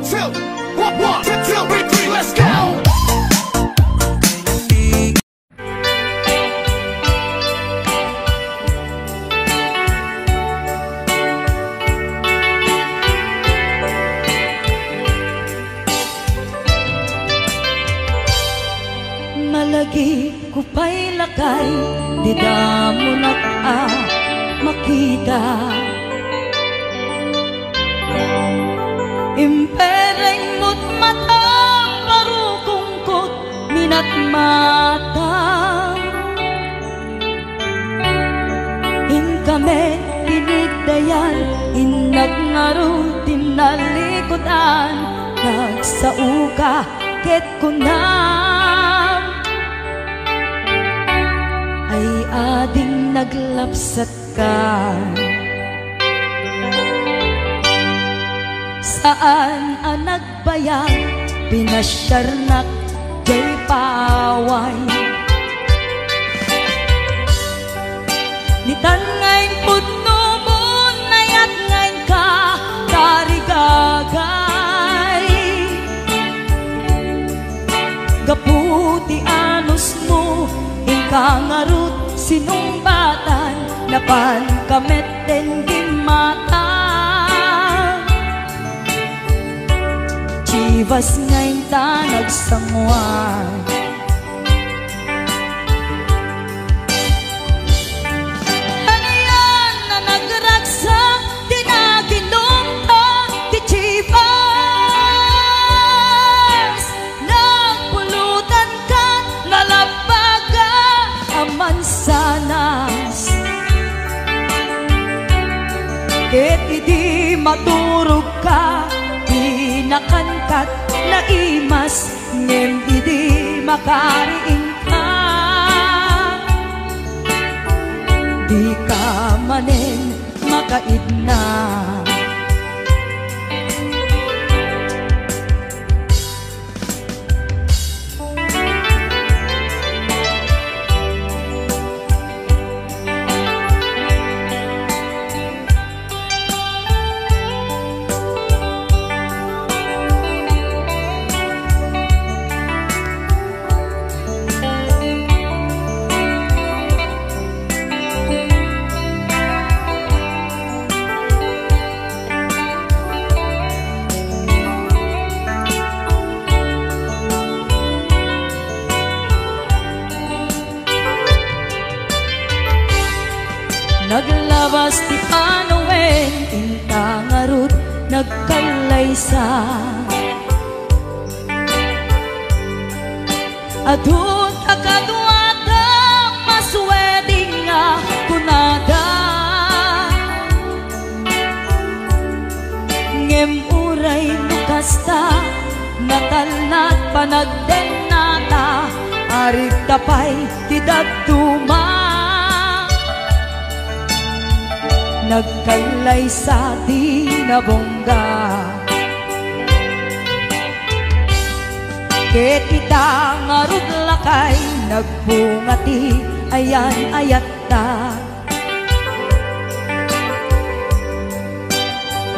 two, one, two, three, let's go. Malagi ko pa'y lakay, di damo na makita. Impereng mo't mata, parukungkot, minat mata. In kami pinigdayan, inag ngaro tinalikotan, nagsauka ket kunam. Ay ading naglapsat ka, saan ang nagbayag, pinasyarnak jay paway. Nitan ngayon pudno mo, nayat ngayon ka, karigagay. Gaputi anos mo, ikangarut sinumbatan, napan kamet den di mata. Chivas ngayon ta nagsangwan, ano yan na nagragsak, tinaginom ta ti Chivas. Nagpulutan ka, nalabaga aman sanas, ket idi maturog ka, nakankat na imas, ngem idi makariing ka. Di ka manen makaidna, naglabas ti Panoen, intangarut nagkalaysa. Adun akadwata, masweding nga kunada. Ngem uray nukasta, natalnat panagden nata, arig tapay ti daduma. Nagkalay sa di nabongga, ket kita ngarud lakay, nagbungati ayan ayat ta.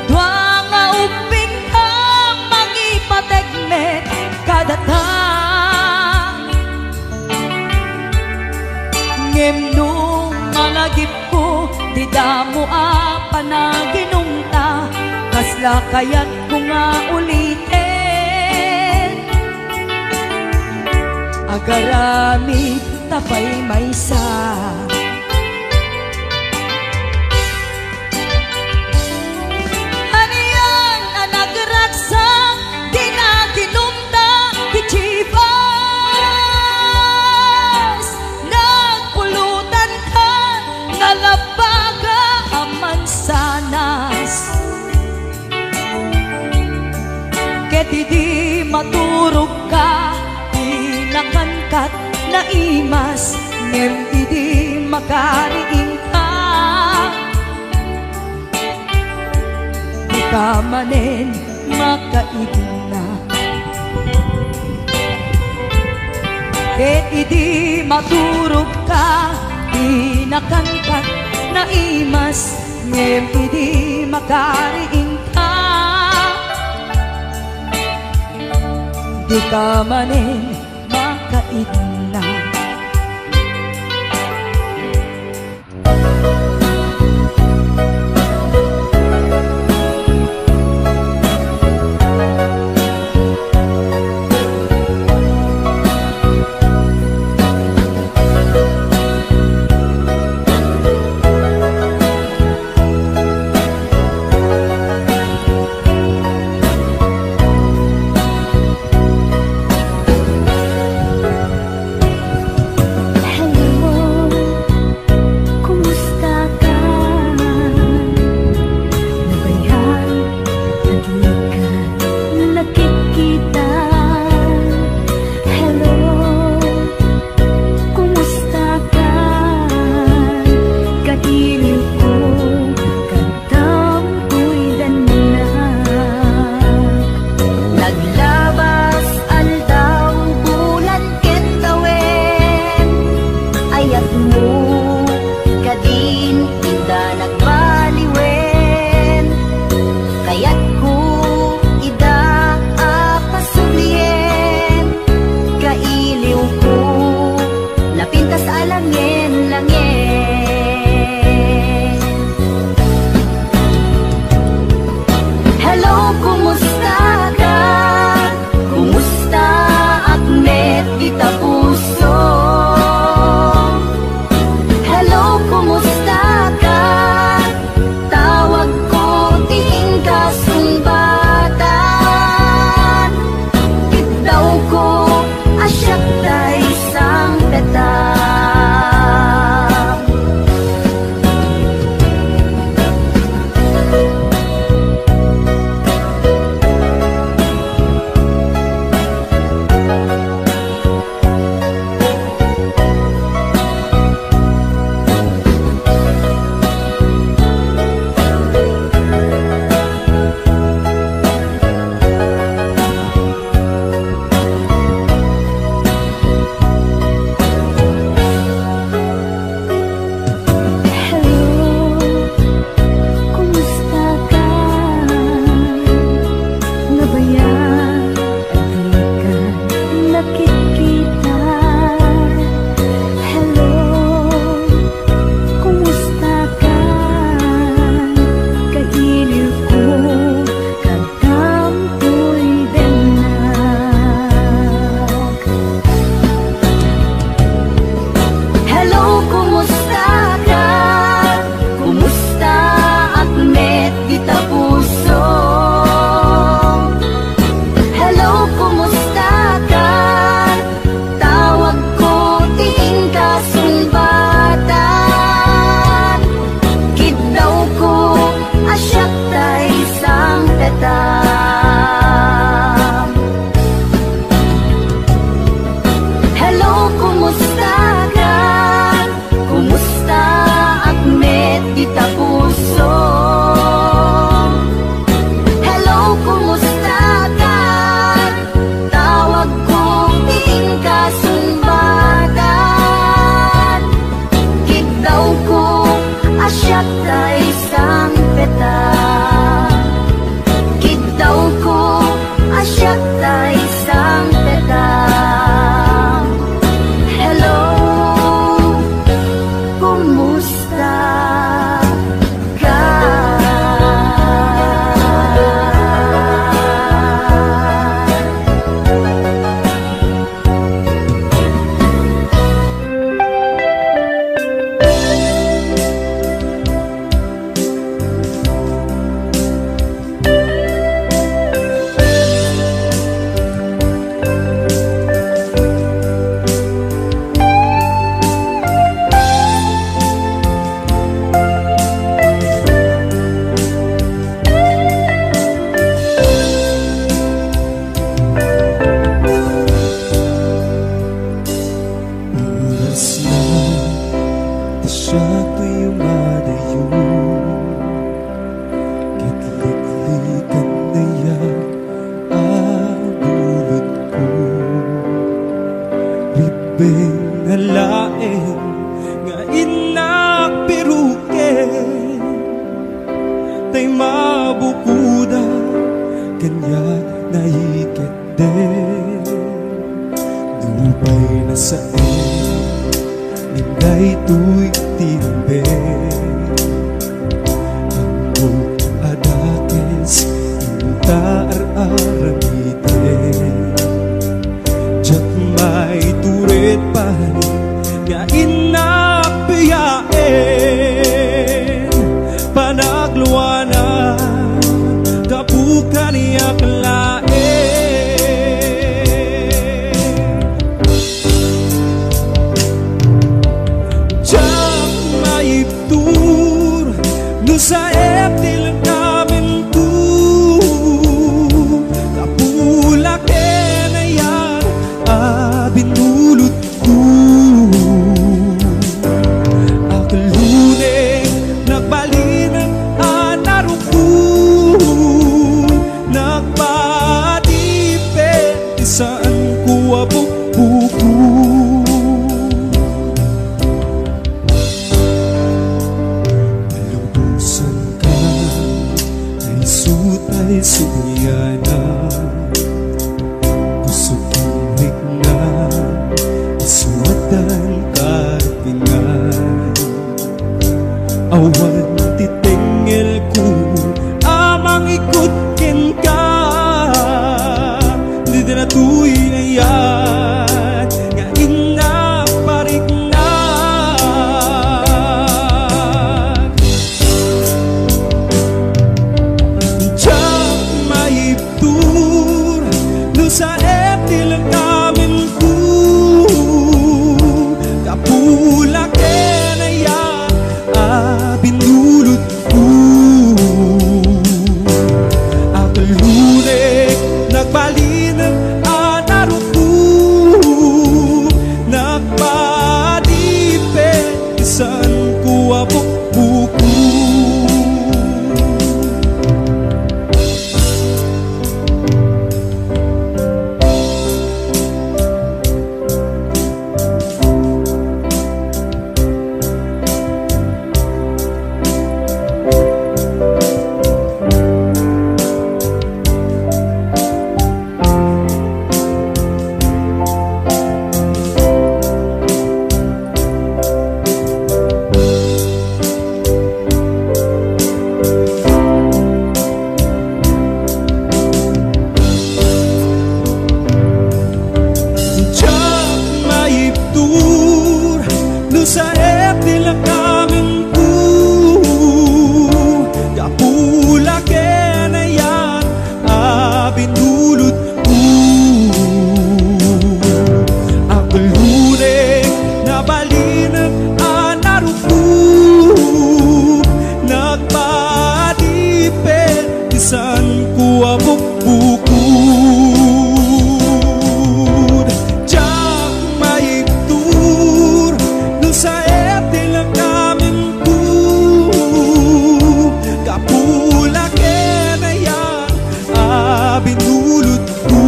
Dwa nga uping ka, mangipategmet kadata. Ngem nung malagip ko, di damo panaginumta, kasla kayat ko nga ulitin. Agarami tapay maysa, ano yan ang nagragsak, di naginumta ti Chivas. Nagpulutan ka, nalabaga aman sanas, ket idi maturog ka, inakankat na imas, ngem idi makariing ka. Di ka manen makaidna, ket idi maturog ka, inakankat na imas, ngem idi makariing ka. di ka manin makaigna. Nalain nga inapiruken tay mabukuda kanya naikit din sain Ninday tuy timbe Anggo adakes Inta ar-aramite Jak may turit pahanin Nga inapiyain Panagluwanan Kabukan iyak lain Jak may tur Nusa eptil kamin tu Kapulaken na yan Abinulot ko Akaluneng nagbalinang anaruko Nagpatipet Isaan ko abok-buko Malubusan ka Ay sutay sumiyana Pusok kinig na Isuatan kartingan Awan titengel ko Amang ikutkin ka Hindi na tuy na yan Nga inaparignan Diyak maiptur Nusa eptil kamin ko Kapulaken na yan Abinulot ko Akaluneng nagbalinang anaruko Nagpadipet Isan ko abok-buko Diyak maiptur Nusa eptil kamin ko Kapulaken na yan Abinulot ko Akaluneng nabalinang anaruko Nagpadipet Isan ko abok-buko Diyak maiptur Nusa eptil kamin ko Kapulaken na yan Abinulot ko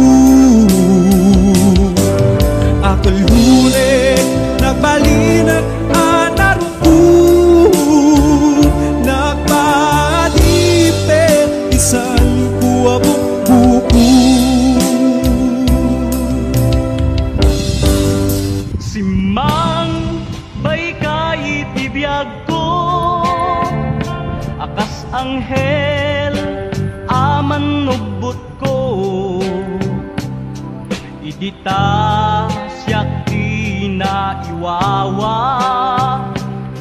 Akaluneng nagbalinang anaruko Nagpadipet Isan ko abok-buko Simang bay kay tibiyag ko Akas anghel aman nugbot ko Idita siyak kinaiwawa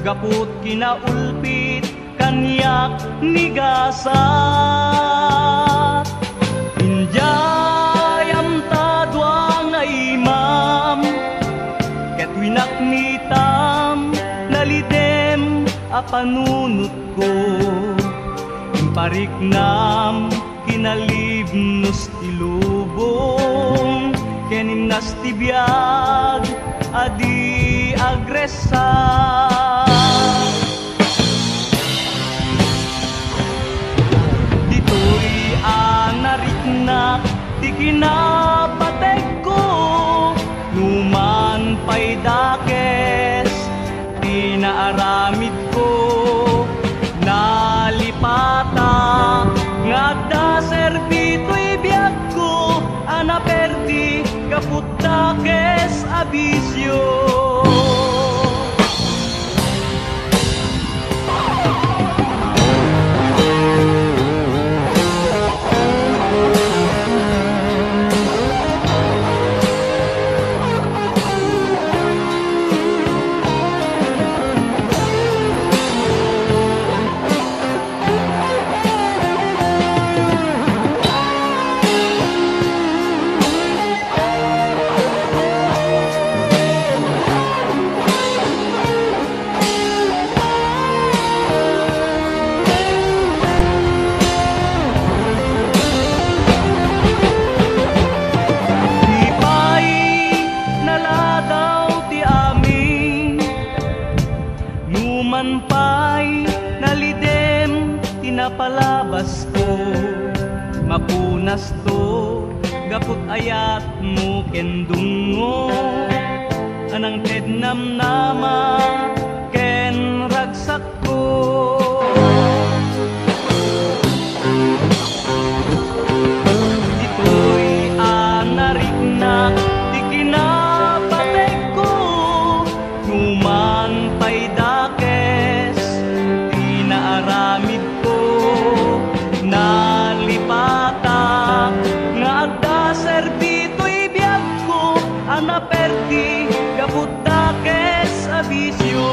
Gaput kinaulpit kanyak nigasat Injayam tadwa nga imam Ket winaknitam nalidem apanunot ko Impariknam kinalibnos ilubong Kenimnas tibiyag adi agresa Dito'y anariknak di kinapateg ko Numan pa'y dakes tinaaramid ko Nalipata ngagda serbito'y biyag ko Anaperdi kapu kaputtakes abisyo. Man pa'y nalidem, tinapalabas ko, mapunas to, gapot ayat mo kendungo, anang tednam nama, ken ragsak ko. Ito'y anariknak, di kinapatek ko, numan pa'y aramid ko nalipata nga adda serbito'y biyag ko anaperti kaputtakes abisyo.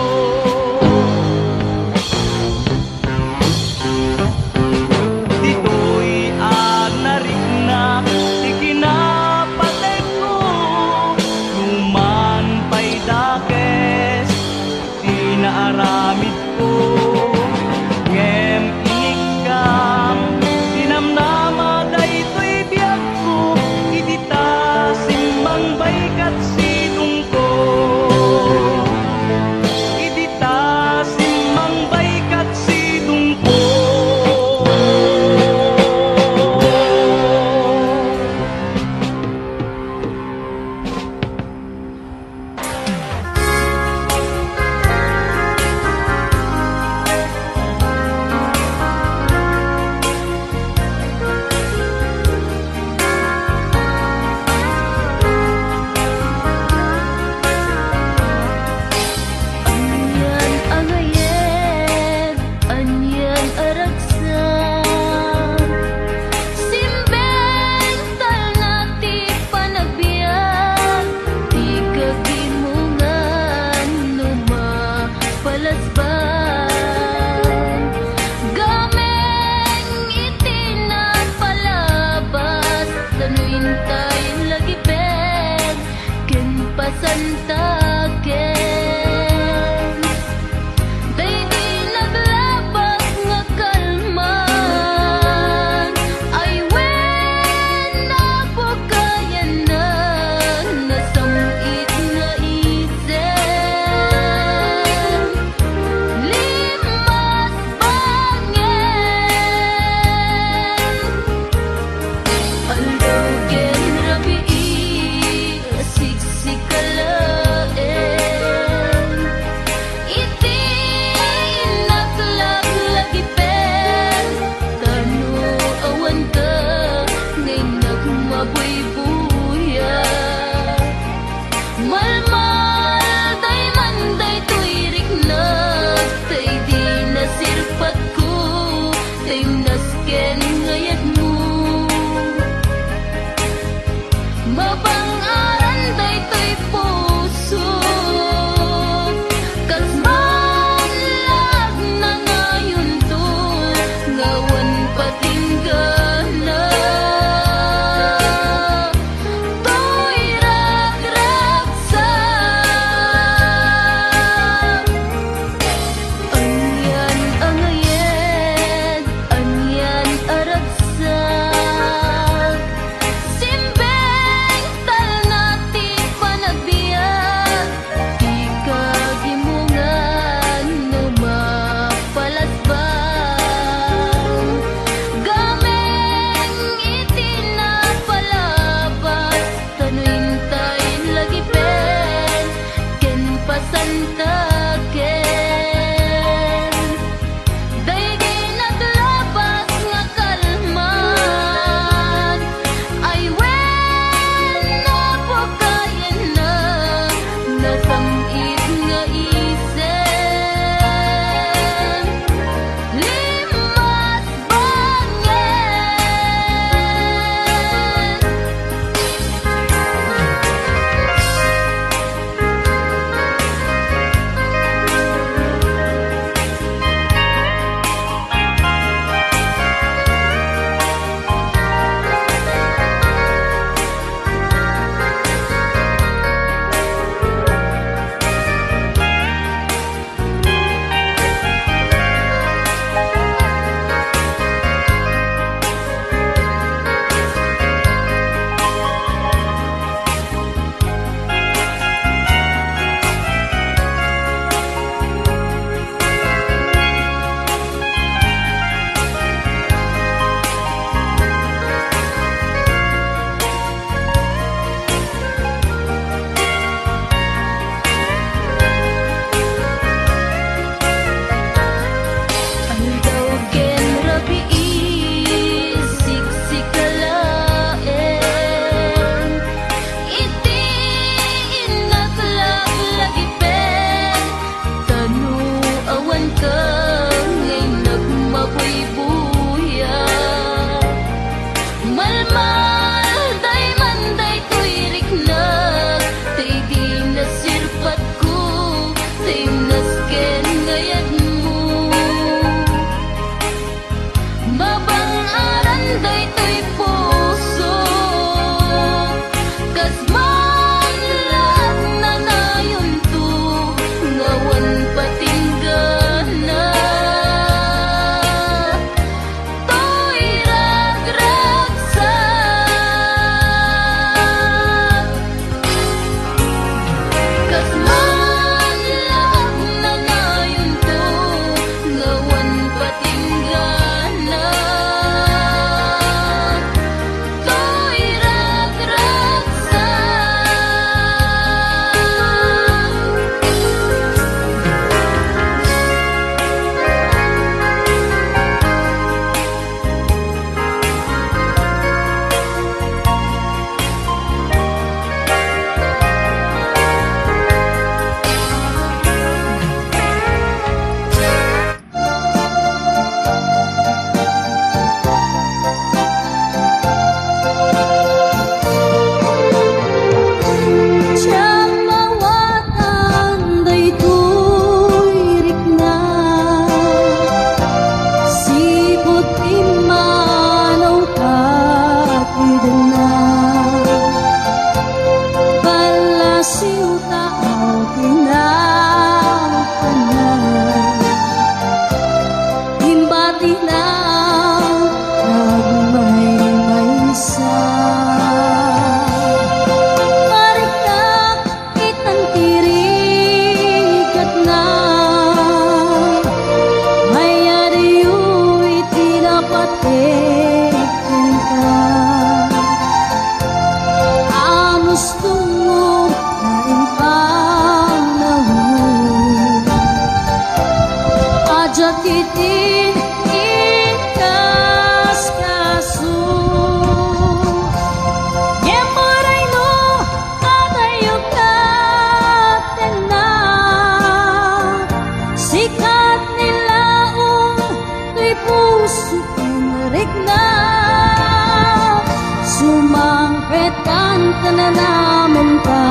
ka na naman ka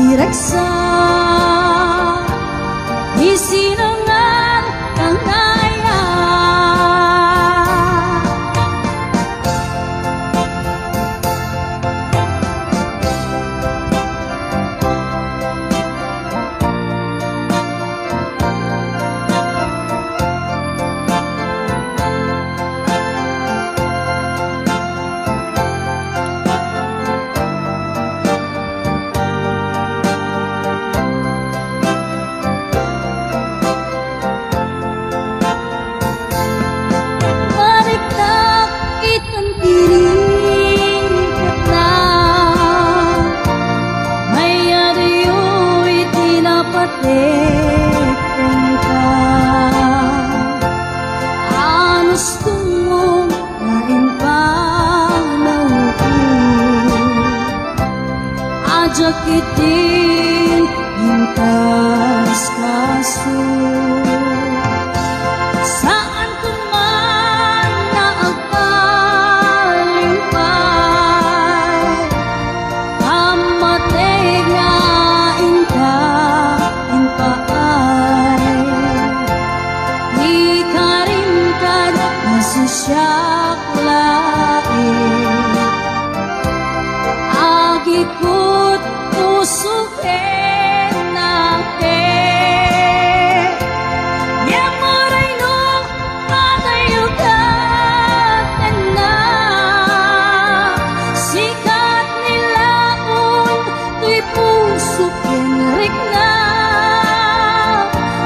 ireksa isinangan ang kaya Jakitin intas kaso saan ko man naagpalimpay kamatay nga inka inpaay ikarimkan nasusyak lain agikut usuhin natin yang moray nung patayo katen na sikat nilaon tuy puso kinrik na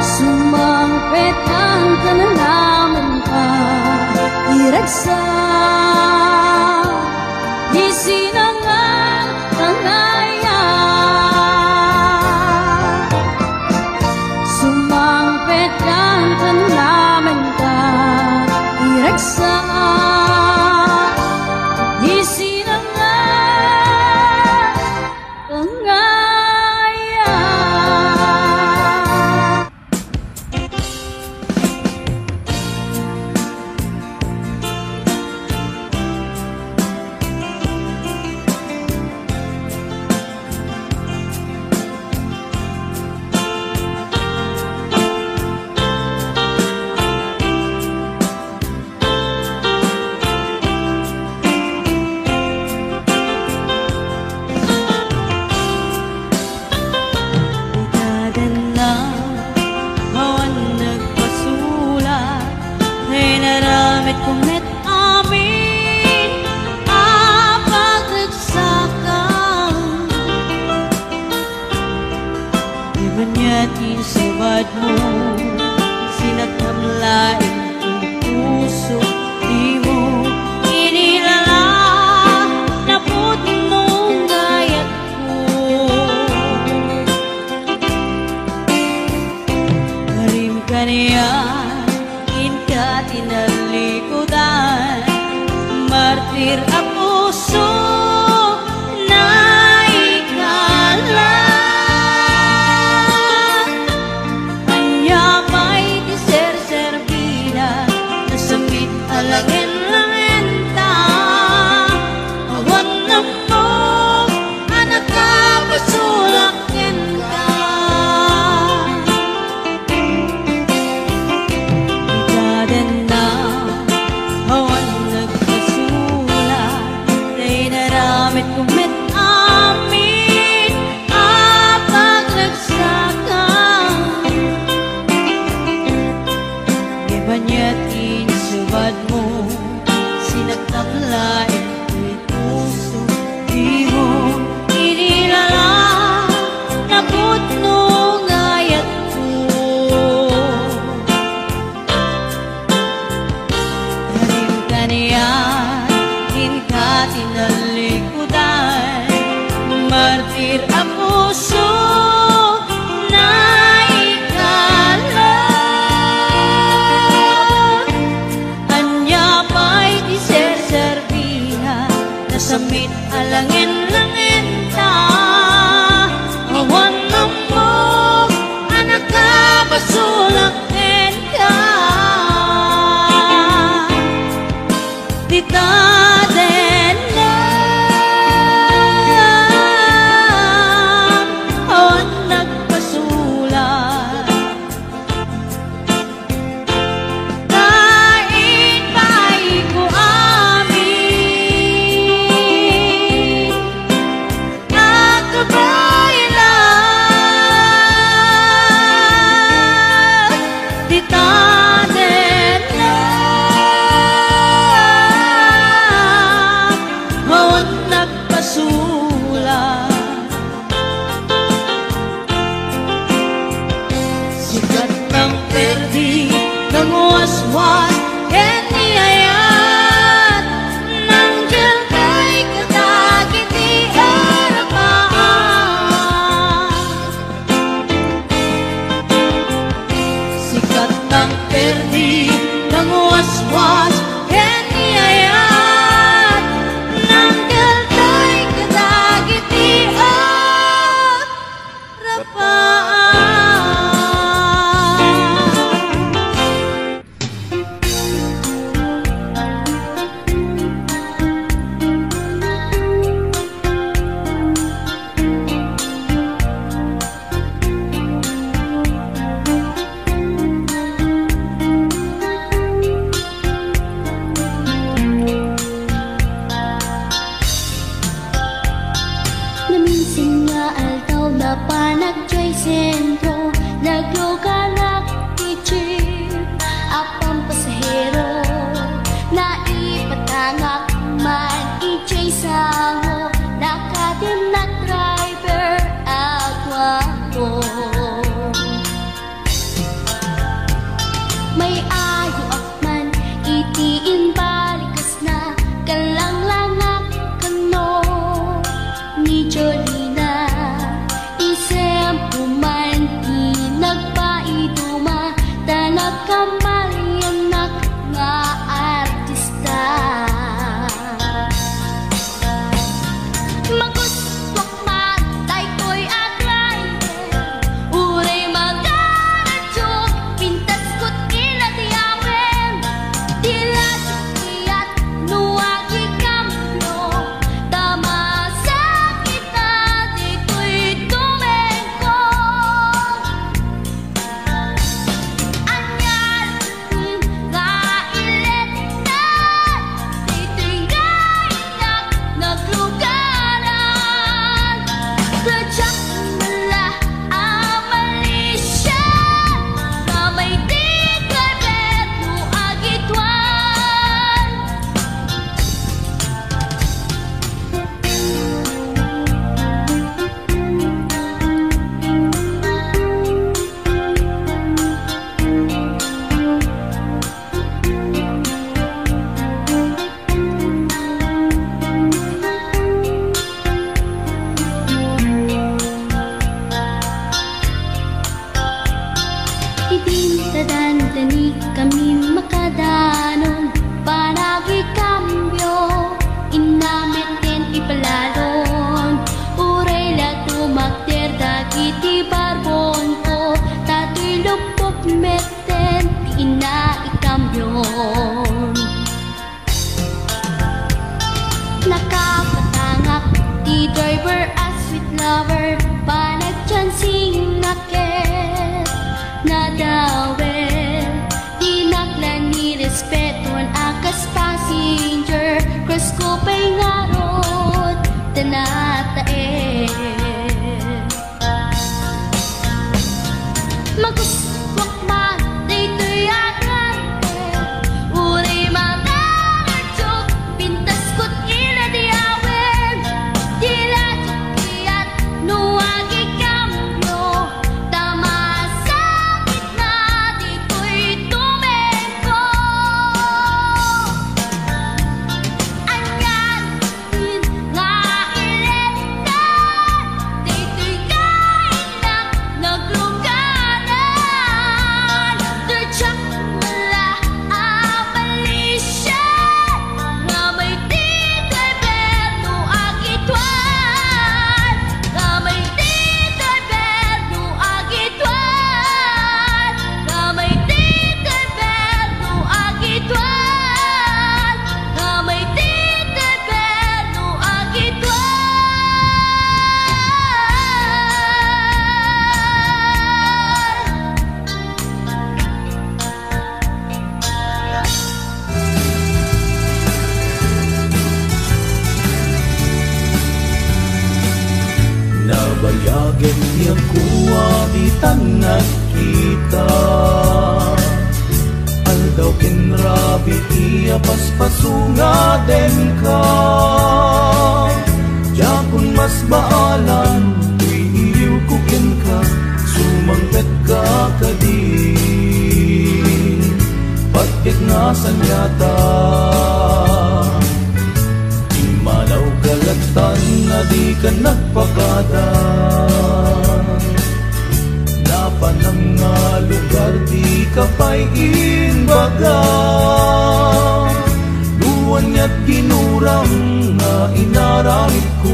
sumangpetan ka na naman ka ireksa isinangan kangaya sumangpetan ka na naman ka ireksa isinangan kangaya kumit amin apagagsakan di banyatin sabad mo sinagkamlain ang puso di mo inilala naput mong gayat ko karim ka niya tinalikudan martir ang puso na ikala anyamay di ser-servida na samit alangin-langin ta awan na mo anak ka pasulakin ka kumit amin apagagsakan di banyatin subad mo sinagkamlain ko'y puso di mo inilala naput nung ayat ko karim ka niya ka tinalikudan martir ang puso na ikala anya pa'y di ser-serviha na samit alangin-langin ta awan na mo anak ka pasulakin ka di ta din na panagjoy sentro, nagluganak i-jeep, apang pasahero, na ipatangak man i-jay sango, nakadim na driver agwapo. May ayo akman itiin balikas na kalanglangak kano ni Jolina, isem puman di nagpaiduma tanag kamalianak nga artista. Maguswak matay ko'y atrayer, uray magaradyok, pintas ko't inadiyawen, tila sukiyat nuwagi kamlo, tama sa kita dito'y tumengko. Anyal nga ilet na, dito'y gainak naglugaran, tadyak mala amalisya, na may tigabet no agitwan. Idintadandani kami makadanon, panagi kambyo, inamiten ipalalon, uray lato magter dagiti barbon ko, tato'y lupok meten, di ina ikambyon. Nakapatangak di driver as sweet lover, panagchansing naket nadawel, di naklan ni respeton akas passenger, cross ko pa'y ngarot tanatae. Maguswak matay to'y agrante, uray magaradyok, pintas ko't inadiyawen, tila sukiyat nuwagi kamlo, tama sa gitna dito'y tumengko. Anyal nga ilet na, dito'y kainak naglugaran, tadyak mala amalisya, nga may tigabet no agitwan, nga may tigabet no agitwan, nga may tigabet no agitwan, nga may tigabet no agitwan. Nabayagan niya kuwa di tanag kita, aldaw kinrabi iya paspasunga den ka, jakun mas baalan iyuw kukin ka, sumangkat ka kadin, patkit nga sanyata. Malaw kalatan na di ka nagpakada, napanang nga lugar di ka pa'y inbaga, luwan niya't ginurang nga inaramit ko,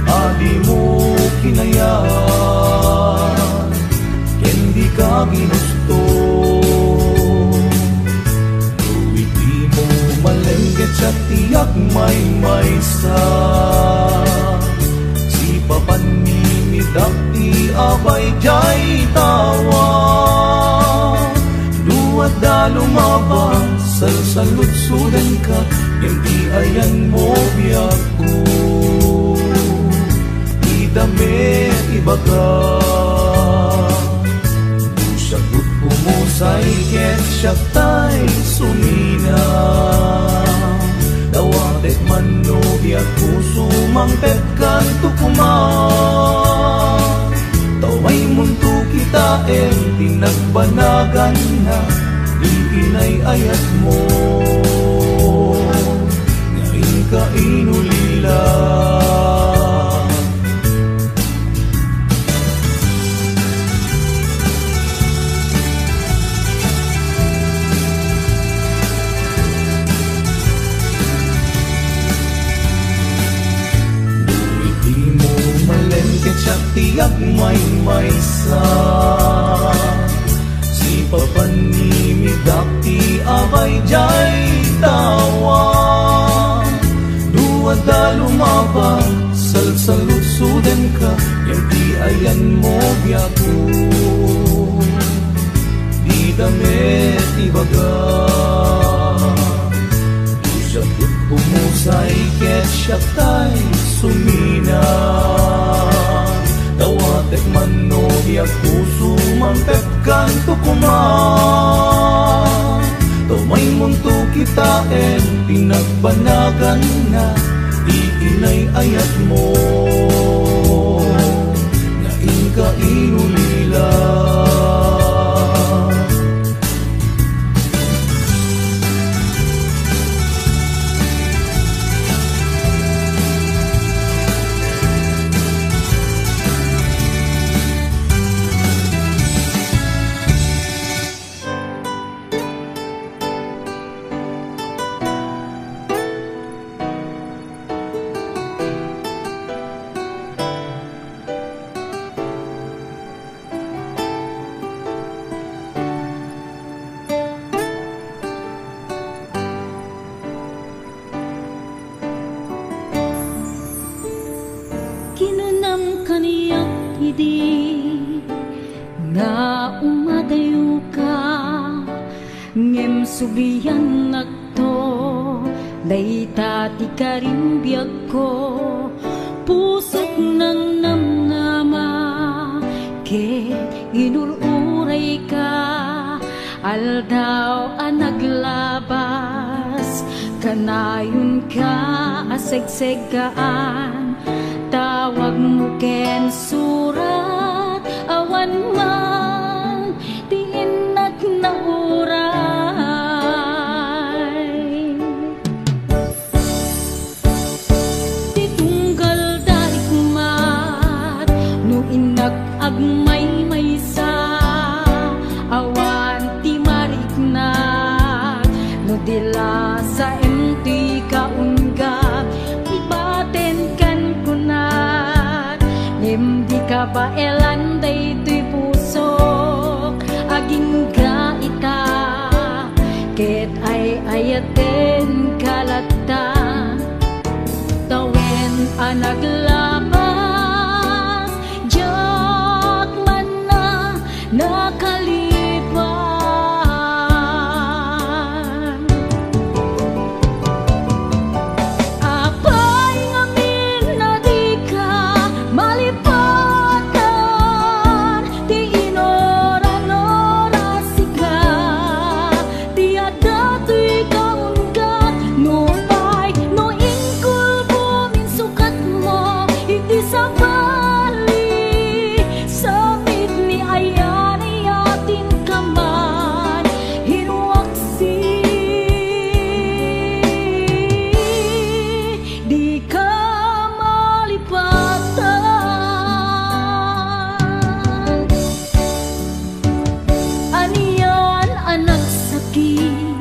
adi mo kinayaan, kendi ka ginusto. Malengket siya tiyak may maysa, si papan mimidak ti abay jay tawa, duwat da lumabang salsalutsudan ka, hindi ayan mo biyak ko, idamit ibaga. siya tay sumina. Dawatek man no biag puso mangpet kan tukuman. Taway munto kita pinagbanagan na iinay ayat mo. Ngayon ka inulila. Tiyak may sa si papanimidakti abay jay tawa. Duwada lumaba salsalutsuden ka yang ti ayan mo biyago. Di damit ibaga dusapit pumusay ket siya tay sumina. Dawatek man no biag puso mangpet kan tukuman. Tumay munto kita pinagbanagan na iinay ayat mo. Ngayon ka inulila. Kinunam kaniyak idi nga umadayo ka ngem subiyan nagto dayta ti karimbiag ko pusok ng namnama ket inuluray ka aldaw naglabas kanayon ka asegsegaan. Tawag mo ken surat awan man tiinag na uray. Titunggal darikmat no inag agmay maysa awan ti mariknat no dila sa emti kaunggap ibaten kan di ka ba elanday to'y pusok aging gaita ket ay ayaten kalata tawen anaglabas jak man na nakalipan. Apay ngamin na di ka malipatan ti inoran-oras sika ti ada to'y kaunggat no pay no ingkul bumin sukat mo iti sa bali samit ni ayan iatin kamay hinuaksi di ka malipatan. Aniyan anak sakit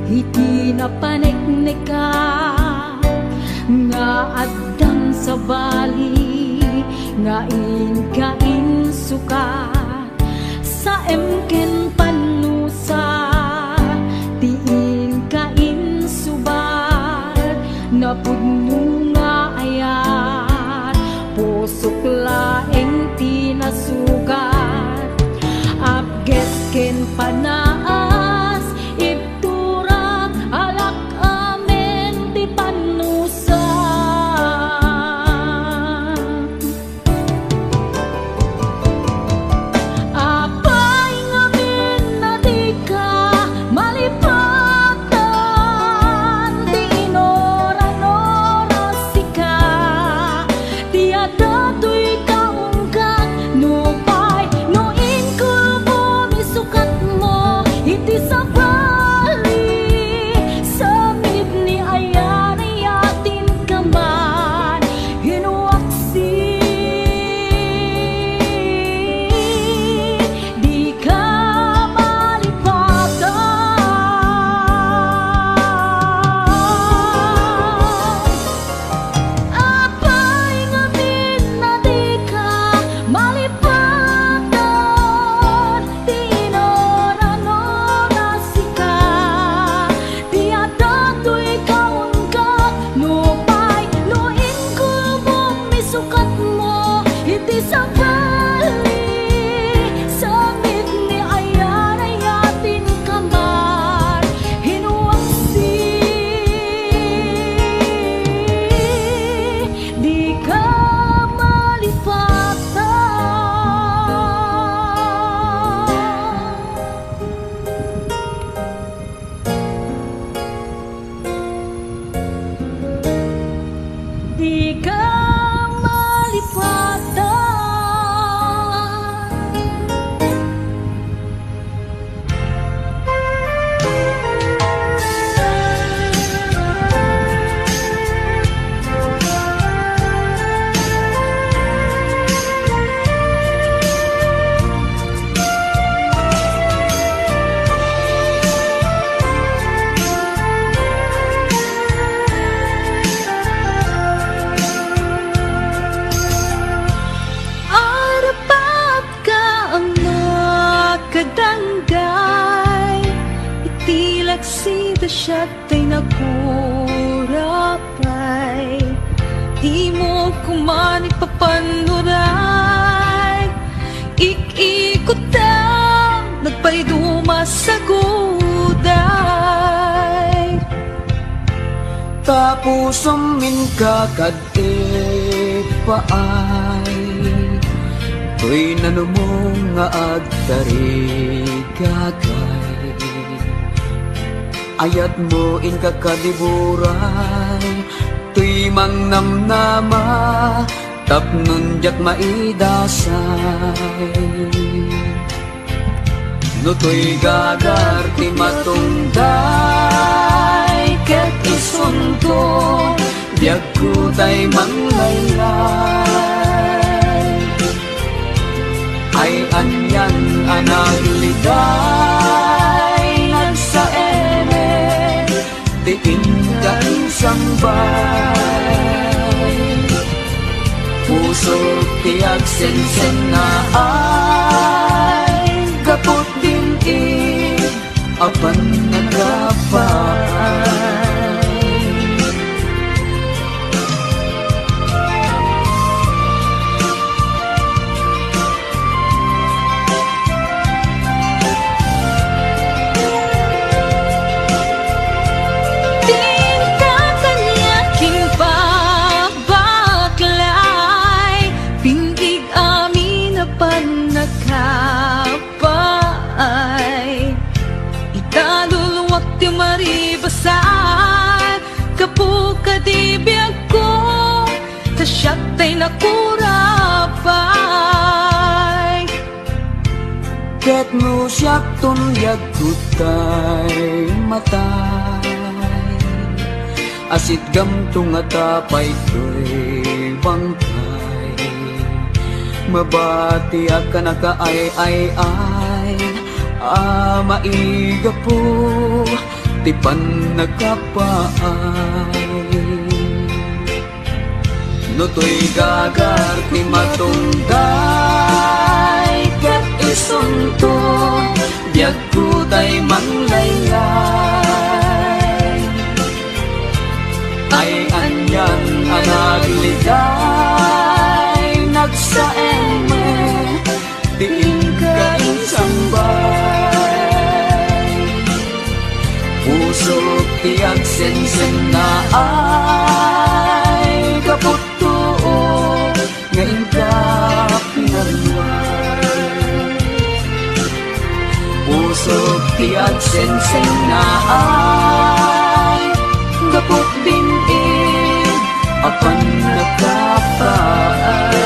iti napaneknek ka nga addang sa bali nga inkain sukat sa emken panusa tiin kain subat na pudno nga ayat pusok laeng tinasugat abget ken panaas ibturak alak amen ti panusa. Apay ngamin na di ka di ka malipatan. Sida siya tay nakurapay, di mo kuman ipapanuray. Ik-ikot ang nagpayduma sa guday. Tapos amin kakad-ipaay, to'y nanumong nga agtarigagay. Ayat mo in kakadiburan, tuy mang namnama, tapnon jak maidasay. No tuy gagar ti matungday, ket isunto, biag ko tay manglaylay. Ay anyan anagligay, nagsaen diin ka sambay. Puso tiyak sen-sen na ay kapot din apan nagkapay. Maribasan kapuka di biyag ko, tasyak tay nakurapay. Ket mo siyak tunyag kutay matay, asit gamtung atapay to'y bangkay. Mabati ka nakaay-ay-ay, maiga po tipan nagkapaay. No to'y gagar ti matungday, ket isunto, biag ko tay manglaylay. Ay anyan anagligay, nagsaeme, diin ka insambay. Puso tiyak sen-sen na ay kapot tuo, ngayon ka pinarway. Puso tiyak sen-sen na ay kapot bin-ig, apan nagkapay.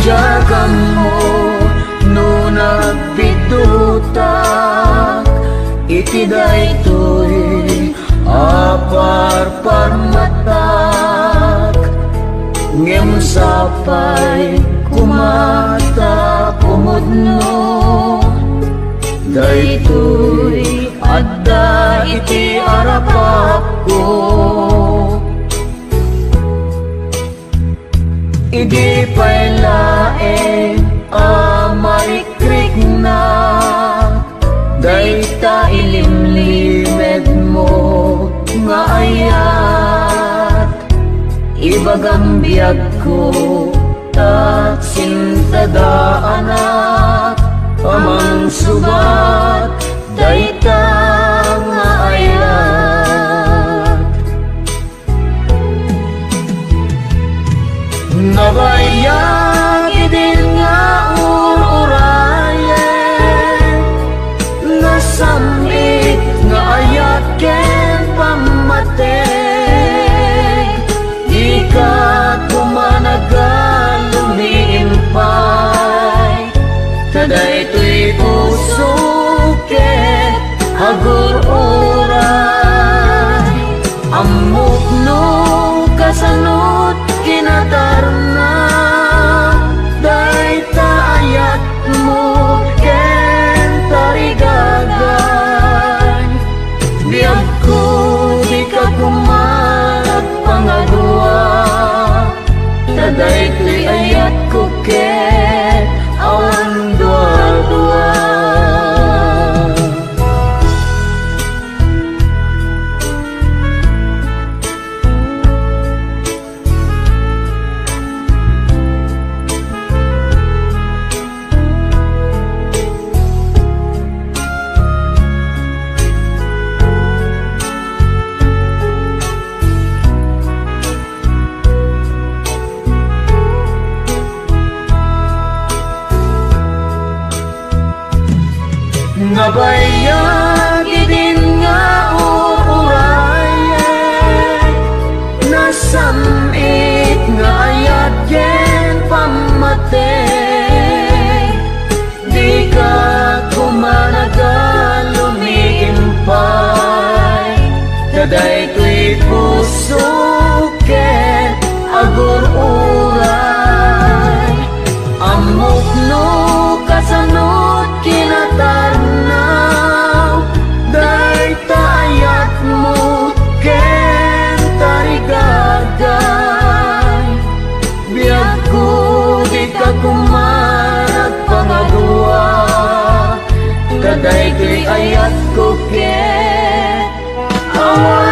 Jagan mo no nagbidutak, itiday to'y aparparmatak. Ngem sapay kumata kumudno, daytoy adda iti arapak ko. Idi pa'y laeng amarikrik na, dayta ilimlimed mo nga ayan. bagang biyag ko, at sintada anak, amang sugat, dayta nga ayat. Nabayag din nga urayen, nasamit nga ayat ken pamateg, di ka kumanagal lumiimpay, taday to'y puso ket agur-uray, amok no kasanot kinatarna, dayta ayat mo ken tarigagay, biyag ko di ka kumalag pangagawa, taday to'y ayat ko ken awan dua-dua. Nabayag din nga urayen, nasamit nga ayat ken pamateg, di ka kumanagal lumiimpay, taday to'y puso ken agur-uray, amok no kasanot kinatarnaw, dayta ayat mo ken tarigagay, biyag ko di ka kumarag pangagawa, taday to'y ayat ko ken awan